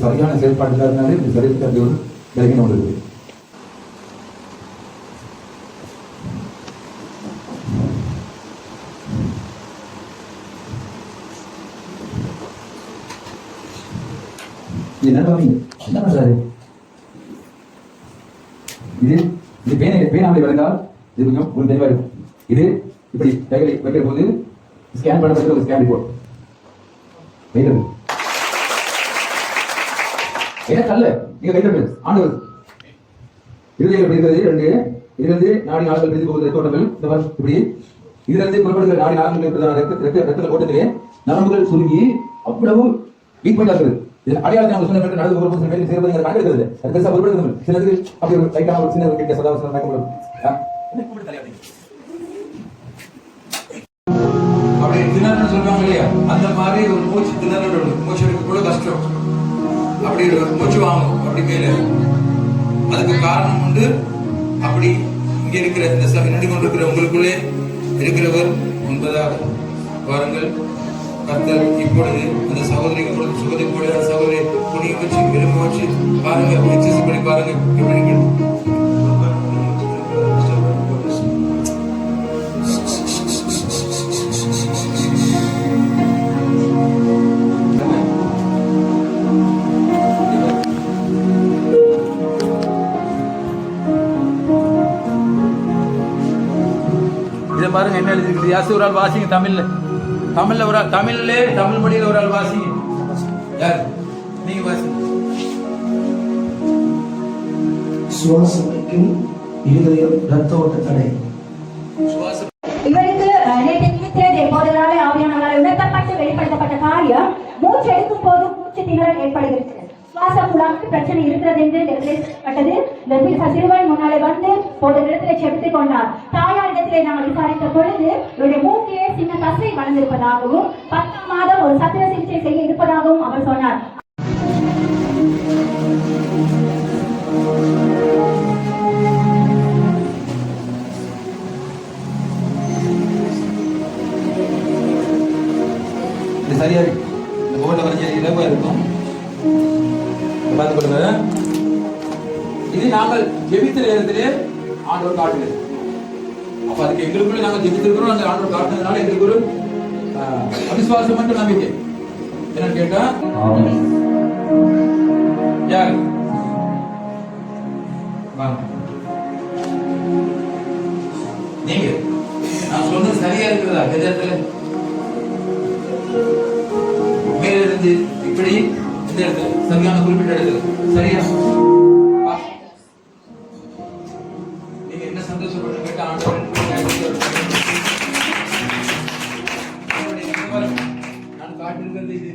சரியான செயல்பாடு இல்லாதனாலே இந்த சரீரத்தை அந்த ஒரு விலகின உள்ளது. என்ன பண்றாரு? இது பேனாவை வரைந்தால் இது கொஞ்சம் ஒரு தெளிவா இருக்கும். இது இப்படி கைகளை வைக்கிற போது ஸ்கேன் பண்ணப்பட்ட ஒரு ஸ்கேன் ரிப்போர்ட் வைக்கிறது. எனக்கு அல்ல, நீங்க வைக்கிறது ஆண்டவர் இருதயம் எப்படி இருக்கிறது ரெண்டு. இதுல இருந்து நாடி நாளங்கள் பிரிந்து போகிற தோட்டங்கள் இப்படி இதுல இருந்து புறப்படுகிற நாடி நாளங்கள் ரத்த ஓட்டத்திலே நரம்புகள் சுருங்கி அவ்வளவு வீக் பண்ணி இருக்குது. அடையாளத்தை நம்ம சொன்ன நடந்து ஒரு சில பேர் சேர்வது கணக்கெடுக்கிறது. அது பெருசா பொருட்படுது. சிலது அப்படி ஒரு லைட்டான ஒரு சின்ன கிட்ட சதாவசம் கணக்கப்படும். அப்படி திணறன்னு சொல்றாங்க இல்லையா, அந்த மாதிரி ஒரு மூச்சு திணறல் மூச்சு எடுக்க கூட கஷ்டம். அப்படி மூச்சு வாங்கும் அப்படி மேல. அதுக்கு காரணம் உண்டு. அப்படி இங்க இருக்கிற இந்த நடி கொண்டிருக்கிற உங்களுக்குள்ளே இருக்கிறவர் என்பதாக வாருங்கள். கர்த்தர் இப்பொழுது அந்த சகோதரிக்கு சுகத்தை போல சகோதரி துணியை வச்சு எலும்பு வச்சு பாருங்க, எக்ஸசைஸ் பண்ணி பாருங்க எப்படி. இதை பாருங்க என்ன எழுதிருக்கு. யாசி ஒரு ஆள் வாசிங்க தமிழ்ல. தமிழ்ல ஒரு ஆள் தமிழ் மொழியில ஒரு ஆள் வாசிங்க. யார் நீங்க வாசிங்க. சுவாசம் இருதயம் ரத்த ஓட்ட தடை. இவருக்கு நேற்று நிமித்திரதே போதனாலே ஆவியானவரால் உணர்த்தப்பட்டு வெளிப்படுத்தப்பட்ட காரியம் மூச்சு எடுக்கும் போது மூச்சு திணறல் ஏற்படுகிறது. சுவாச குழாய்க்கு பிரச்சனை இருக்கிறது என்று சொல்லப்பட்டது. இந்த சிறுவன் முன்னாலே வந்து போத இடத்திலே செபித்துக் கொண்டார். தாயாரிடத்திலே நாங்கள் விசாரித்த பொழுது இவருடைய மூக்கிலே சின்ன தசை வளர்ந்திருப்பதாகவும் 10 மாதம் ஒரு சத்திர சிகிச்சை செய்ய இருப்பதாகவும் அவர் சொன்னார். சரியா இந்த போர்ட்ல வரைஞ்ச இலவா இருக்கும். பார்த்து கொள்ளுங்க. இது நாங்கள் ஜெபித்த நேரத்திலே ஆண்டவர் காட்டுகிறது. அப்ப அதுக்கு எங்களுக்குள்ள நாங்கள் ஜெபித்திருக்கிறோம். அந்த ஆண்டவர் காட்டுனதுனால எங்களுக்கு ஒரு அவிசுவாசம் மற்றும் நம்பிக்கை. என்னன்னு கேட்டா யார் நீங்க நான் சொன்னது சரியா இருக்கிறதா? எதிர்த்துல மேல இருந்து இப்படி இந்த இடத்துல சரியான குறிப்பிட்ட இடத்துல சரியா நீங்க என்ன சந்தோஷப்பட்டு கேட்ட ஆண்டவர் நான் காட்டிருக்கிறது இது.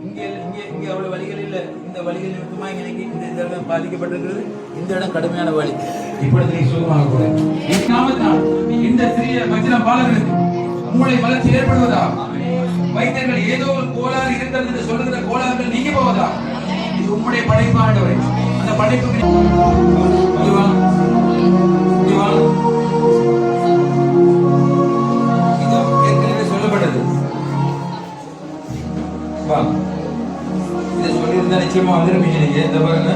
இங்க இங்க இங்க அவ்வளவு வழிகள் இல்லை. இந்த வழிகள் நிமித்தமா இன்னைக்கு இந்த இடம் பாதிக்கப்பட்டிருக்கிறது. இந்த இடம் கடுமையான வழி. இப்பொழுது நீ சுகமாக கூட இந்த சிறிய மஜ்ஜன பாலகனுக்கு மூளை வளர்ச்சி ஏற்படுவதா? வைத்தியர்கள் ஏதோ ஒரு கோளாறு இருக்கிறது என்று சொல்லுகிற கோளாறுகள் நீங்க போவதா? இது உம்முடைய படைப்பாண்டவரை அந்த படைப்புக்கு ஏற்கனவே சொல்லப்பட்டது. இதை சொல்லியிருந்தா நிச்சயமா வந்திருப்பீங்க. நீங்க இந்த பாருங்க,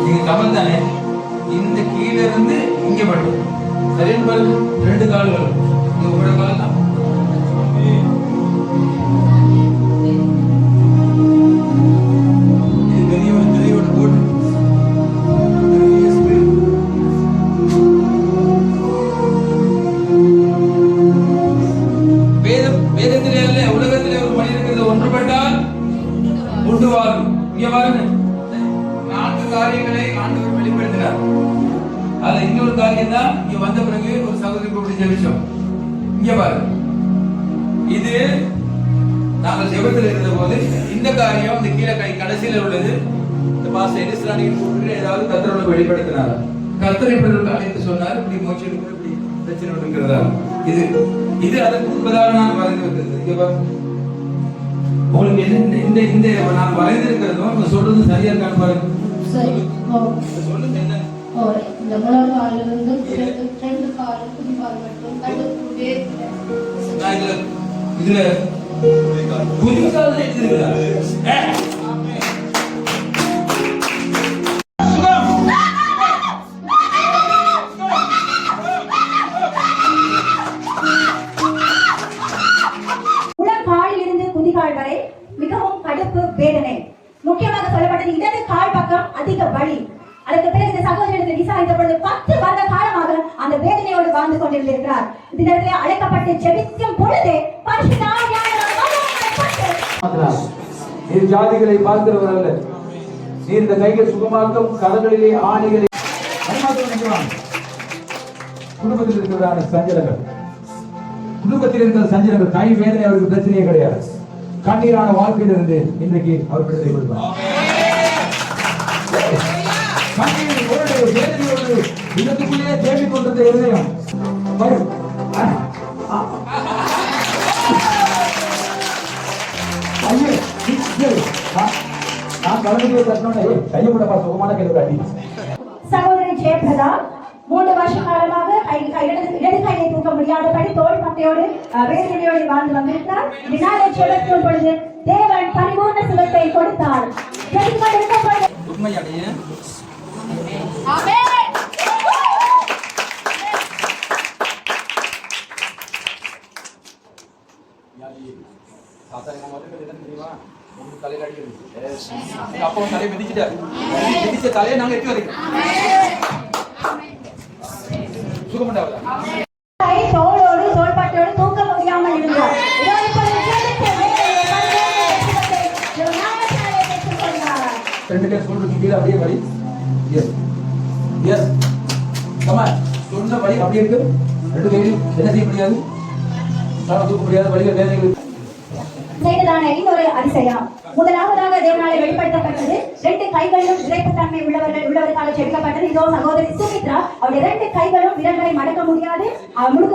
நீங்க கமல் தானே. இந்த கீழ இருந்து இங்க பட்டு சரியான பாருங்க. 2 கால்கள் உங்களோட கால் தான். இது பெரிய ஒரு திரையோட போட்டு வேதத்திலே அல்ல உலகத்திலே ஒரு மனிதனுக்கு ஒன்றுபட்டால் உண்டு வாழும். இங்க பாருங்க, 4 காரியங்களை ஆண்டவர் வெளிப்படுத்தினார். அதுல இன்னொரு காரியம் தான் இங்க வந்த பிறகு ஒரு சகோதரி கூப்பிட்டு ஜெபிச்சோம். இங்க பாருங்க, இது நாங்கள் ஜெபத்தில் இருந்த போது இந்த காரியம் இந்த கீழே கடைசியில உள்ளது. இந்த பாஸ்டர் எலிஸ்ரானியின் கூப்பிட்டு ஏதாவது கர்த்தரோட வெளிப்படுத்தினார். கர்த்தர் இப்படி அழைத்து சொன்னார், இப்படி மூச்சு இப்படி பிரச்சனை இருக்கிறதா? இது அதற்கு முன்பதாக நான் வரைந்து வந்தது. இங்க பாருங்க, உங்களுக்கு இந்த இந்த நான் வரைந்திருக்கிறதும் சொல்றது சரியா இருக்கான்னு பாருங்க. சொல்லுங்க என்ன இந்த முழங்காலிலிருந்து 2 கால் மட்டும் இதுல குதிகால் எடுத்திருக்கிறார். முழங்காலில் இருந்து குதிகால் வரை மிகவும் கடுப்பு வேதனை. முக்கியமாக சொல்லப்பட்டது இடது கால் பக்கம் அதிக வலி. அதற்கு பிறகு இந்த சகோதரத்தை விசாரித்த பொழுது 10 வருட காலமாக அந்த வேதனையோடு வாழ்ந்து கொண்டிருக்கிறார். இந்த நேரத்தில் அழைக்கப்பட்டு ஜெபிக்கும் பொழுது பரிசுத்த ஆவியானவர் நீர் ஜாதிகளை பார்க்கிறவர் அல்ல. நீர் இந்த கைகள் சுகமாக்கும் கரங்களிலே ஆணிகளை குடும்பத்தில் இருக்கிறதான சஞ்சலங்கள், குடும்பத்தில் இருக்கிற சஞ்சலங்கள், கை வேதனை அவருக்கு பிரச்சனையே கிடையாது. கண்ணீரான வாழ்க்கையிலிருந்து இன்றைக்கு அவர் விடுதலை கொடுப்பார். கண்ணீரோடு வேதனையோடு இதற்குள்ளேயே தேடிக் கொண்டிருந்த இருதயம் வரும். நான் கலந்து தட்டோன்னே கையப்படப்பா சுகமான கேள்வி காட்டி. சகோதரி ஜெயபிரதா 3 வருஷ காலமாக இடது கையை தூக்க முடியாதபடி தோல் பட்டையோடு வேதனையோடு வாழ்ந்து வந்திருக்கிறார். இதனாலே ஜெபத்தின் பொழுது தேவன் பரிபூர்ண சுகத்தை கொடுத்தார். உண்மையாடைய தலையை மிதிச்சிட்டாரு. மிதிச்ச தலையை நாங்க எட்டி வரைக்கும் சுகமண்டாவதா தோளோடு தோள்பட்டோடு தூக்க முடியாமல் இருந்தார். ரெண்டு பேர் சொல்றது கீழே அப்படியே வழி. எஸ் எஸ் கமான் சொன்ன வழி அப்படியே இருக்கு. ரெண்டு கையில் என்ன செய்ய முடியாது, தூக்க முடியாத வழிகள் வேதனைகள் செய்ததான இன்னொரு அதிசயம். முதலாவதாக தேவனாலே வெளிப்படுத்தப்பட்டது 2 கைகளிலும் விரைப்புத்தன்மை உள்ளவர்களுக்காக செபிக்கப்பட்டது. இதோ சகோதரி சுமித்ரா, அவருடைய 2 கைகளும் விரல்களை மடக்க முடியாது, முழுக்க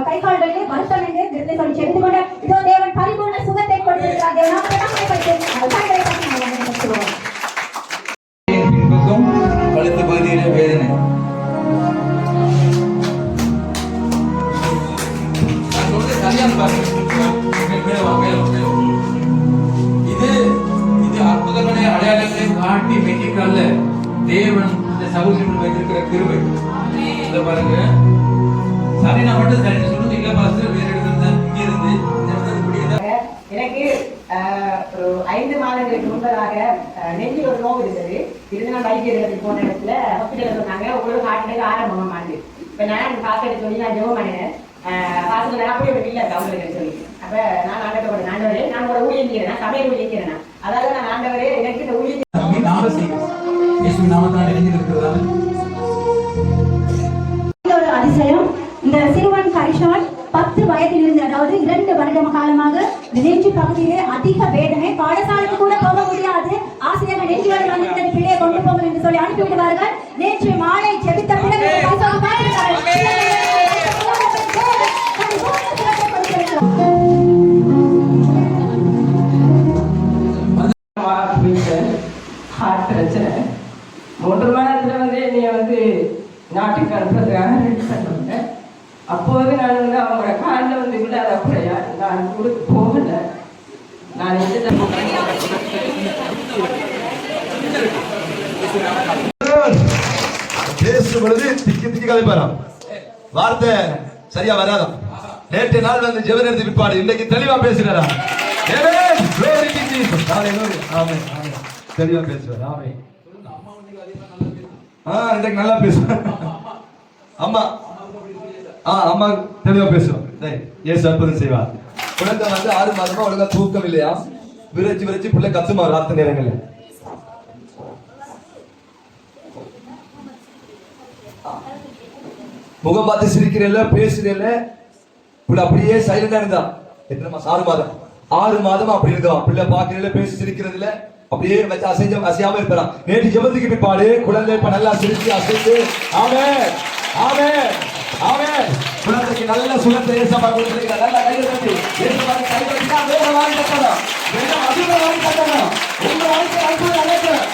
கை கால்களிலே வருத்தம் என்று சொல்லி செபித்து கொண்ட இதோ தேவன் பரிபூர்ண சுகத்தை கொடுத்திருக்கிறார். கழுத்து பகுதியிலே வேதனை. நான் சொல்றது சரியான பாருங்க. இது அற்புதங்களை அடையாளங்களை காட்டி மெய்க்கால தேவன் இந்த சகோதரர்கள் வைத்திருக்கிற கிருபை. இதை பாருங்க, சரினா மட்டும் சரி சொல்லுங்க. இல்ல பாஸ்டர் வேற இடத்துல இங்க இருந்து எனக்கு ஒரு 5 மாதங்களுக்கு முன்பதாக நெஞ்சில் ஒரு நோவு இருந்தது. இருந்து நான் வைத்தியர்களுக்கு போன இடத்துல ஹாஸ்பிட்டல் சொன்னாங்க உங்களுக்கு ஹார்ட் அட்டாக் ஆரம்பமாண்டு. இப்ப நான் பாஸ்டர் சொல்லி நான் ஜெபம் பண்ணினேன். பாஸ்டர் அப்படி ஒரு இல்லை அவங்களுக்கு சொல்லி அப்ப நான் ஆண்டவரே ஆண்டவரே நான் ஒரு ஊழியம் செய்யறேன், சமையல் ஊழியம் செய்யறேன். அதாவது நான் ஆண்டவரே எனக்கு இந்த ஊழியம் அதிசயம். இந்த சிறுவன் கரிஷான் 10 வயதில் இருந்து, அதாவது 2 வருட காலமாக நெஞ்சு பகுதியிலே அதிக வேதனை. பாடசாலைக்கு கூட போக முடியாது. ஆசிரியர்கள் நெஞ்சு வரை வந்து இந்த பிள்ளையை கொண்டு போங்கள் என்று சொல்லி அனுப்பிவிடுவார்கள். நேற்று மாலை ஜெபித்த பிறகு ஹார்ட் பிரச்சனை 3 மாதத்துல வந்து என்னைய வந்து நாட்டுக்கு அனுப்புறதுக்காக ரெடி பண்ணுவாங்க. அப்போது நான் வந்து அவங்களோட காலில் வந்து விடாத அப்படியா நான் கொடுத்து போகல. நான் பேசும் பொழுது திக்கி திக்கி கதைப்பாராம், வார்த்தை சரியா வராதாம். நேற்று நாள் வந்து ஜெபம் எடுத்து விற்பாடு, இன்னைக்கு தெளிவா பேசுறாரா? தெளிவா பேசுவார். இன்னைக்கு நல்லா பேசுவார். அம்மா அம்மா தெளிவா பேசுவோம். ஏசு அற்புதம் செய்வார். குழந்தை வந்து 6 மாதமா ஒழுங்கா தூக்கம் இல்லையா, விரைச்சு பிள்ளை கத்துமா ராத்திரி நேரங்கள்ல. முகம் பார்த்து சிரிக்கிறல்ல, பேசுறல்ல, பிள்ளை அப்படியே சைலண்டா இருந்தா. எத்தனை மாசம்? 6 மாதம். 6 மாதமா அப்படி இருந்தோம். பிள்ளை பாக்குறதுல, பேசி சிரிக்கிறதுல அப்படியே வச்சு அசையாம இருப்பான். நேற்று ஜெபத்துக்கு பிற்பாடு குழந்தை இப்ப நல்லா சிரிச்சு அசைத்து ஆமென் ஆமென் ஆமென் குழந்தைக்கு நல்ல சுகத்தை ஏசப்பா கொடுத்திருக்கிறார். நல்ல கைகள் தட்டி ஏசப்பா கை தட்டினா வேற வாங்கி கட்டணும், வேற அதிக வாங்கி கட்டணும். உங்க வாழ்க்கை அற்புதம் நடக்கும்.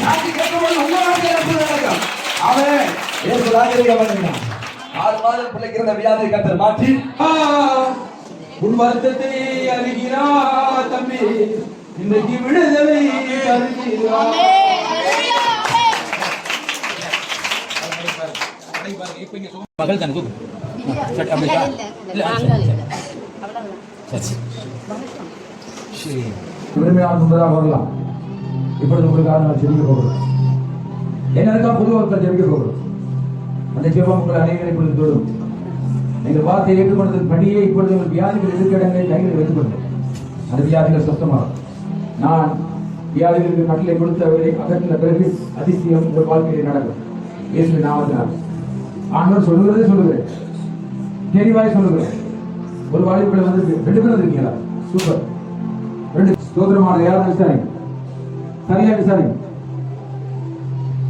சாட்சி கேட்கும்போது உங்க வாழ்க்கை அற்புதம் நடக்கும். ஆமென். ஏசு ராஜரிகம் பண்ணுங்க. 6 மாதம் பிள்ளைக்கு இருந்த வியாதியை கர்த்தர் மாற்றி உன் வருத்தத்தை அறிகிறா தம்பி, இன்றைக்கு விடுதலை தருகிறார். மகள் தானே தூக்கு. விரும்பினால் முன்பதாக வரலாம். இப்பொழுது உங்களுக்காக நான் ஜெபிக்க போகிறோம். என்னதுக்காக பொதுவாக ஜெபிக்க போகிறோம். அந்த ஜெபம் உங்கள் அனைவரை இப்பொழுது தொடும். நீங்கள் வார்த்தையை ஏற்றுக்கொண்டதன் படியே இப்பொழுது உங்கள் வியாதிகள் இருக்கிற இடங்களை கைகளில் வைத்துக் கொள்ளும். அந்த வியாதிகள் சுத்தமாகும். நான் வியாதிகளுக்கு கட்டளை கொடுத்தவரை அகற்றின பிறகு அதிசயம் உங்கள் வாழ்க்கையில் நடக்கும். இயேசுவின் நாமத்தினால் ஆண்டவர் சொல்லுகிறதே சொல்லுகிறேன், தெளிவாய் சொல்லுகிறேன். ஒரு வாலிபர்கள் வந்து 2 பேர் வந்திருக்கீங்களா? சூப்பர். 2 ஸ்தோத்திரமான யாரும் விசாரிங்க, சரியா விசாரிங்க.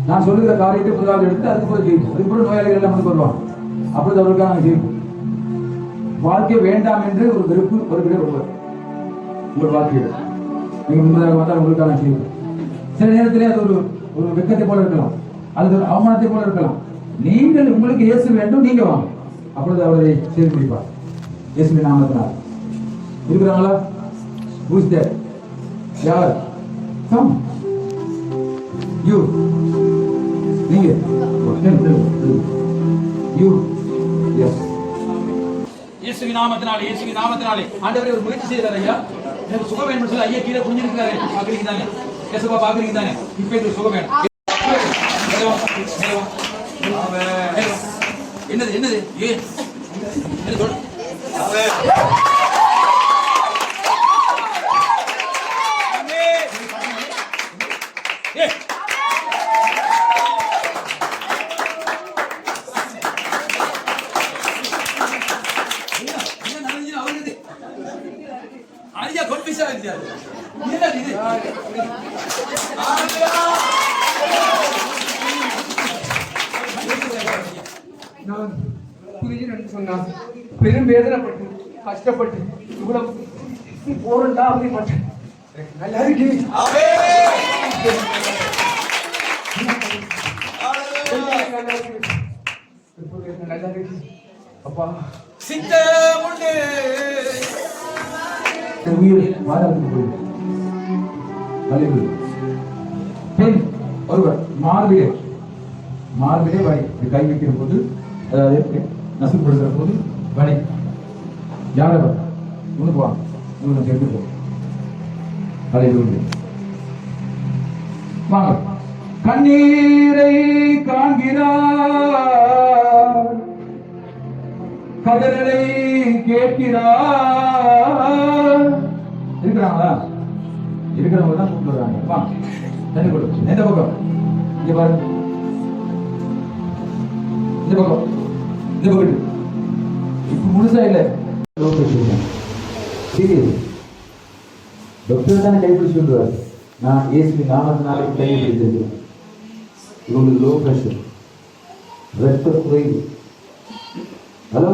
நான் சொல்லுகிற காரியத்தை முதலாவது எடுத்து அதுக்கு போய் ஜெயிப்போம். அதுக்கு கூட நோயாளிகள் எல்லாம் வந்து வருவாங்க. அப்பொழுது அவர்களுக்காக நாங்கள் ஜெயிப்போம். வாழ்க்கை வேண்டாம் என்று ஒரு வெறுப்பு ஒரு கிட்ட வருவார் உங்கள் வாழ்க்கையில். நீங்கள் முன்பதாக வந்தால் உங்களுக்காக நான் ஜெயிப்போம். சில நேரத்திலே அது ஒரு வெக்கத்தை போல இருக்கலாம், அல்லது ஒரு அவமானத்தை போல இருக்கலாம். நீங்கள் உங்களுக்கு இயேசு வேண்டும், நீங்க வாங்க. அப்பொழுது அவரை செய்து முடிப்பார். இயேசுவின் நாமத்தினால் இருக்கிறாங்களா? Who is there? யார்? Come. You. நீங்க. You. Yes. இயேசுவின் நாமத்தினாலே ஆண்டவரே ஒரு முயற்சி செய்யறாரு ஐயா. எனக்கு சுகம் வேணும்னு சொல்லி ஐயா கீழே குனிஞ்சிருக்காரு. பாக்குறீங்க தானே? ஏசப்பா பாக்குறீங்க தானே? இப்ப எனக்கு சுகம் வேணும். என்னது ஏன் ஐயா கொன்பிசா இருக்காரு. என்னது இது? நான் புரிஞ்சு சொன்னான். பெரும் வேதனைப்பட்டு கஷ்டப்பட்டு இவ்வளவு போறா அப்படிப்பட்டேன். நல்லா இருக்கு. நல்லா இருக்கு அப்பா. சித்தமுண்டு உயிர் வாழத்துக்கு போயிருக்கு. பெண் ஒருவர் மார்பிலே வலி கை வைக்கிற போது, அதாவது நசுப்படுகிற போது வலி. யாரவர் உனக்கு வா, உனக்கு சேர்ந்து போ. வாங்க. கண்ணீரை காண்கிறார், கதறலை கேட்கிறார். இருக்கிறாங்களா? இருக்கிறவங்க தான் கூப்பிடுறாங்க. வா தண்ணி கொடு. எந்த பக்கம்? இங்க பாரு. இந்த பக்கம் இப்ப முழுசா இல்ல. டாக்டர் தானே கைப்பிடிச்சு சொல்லுவார். நான் இயேசுவின் நாமத்தினாலே கையை பிடித்திருக்கிறேன். உங்களுக்கு லோ பிரஷர், ரத்த குறைவு. ஹலோ,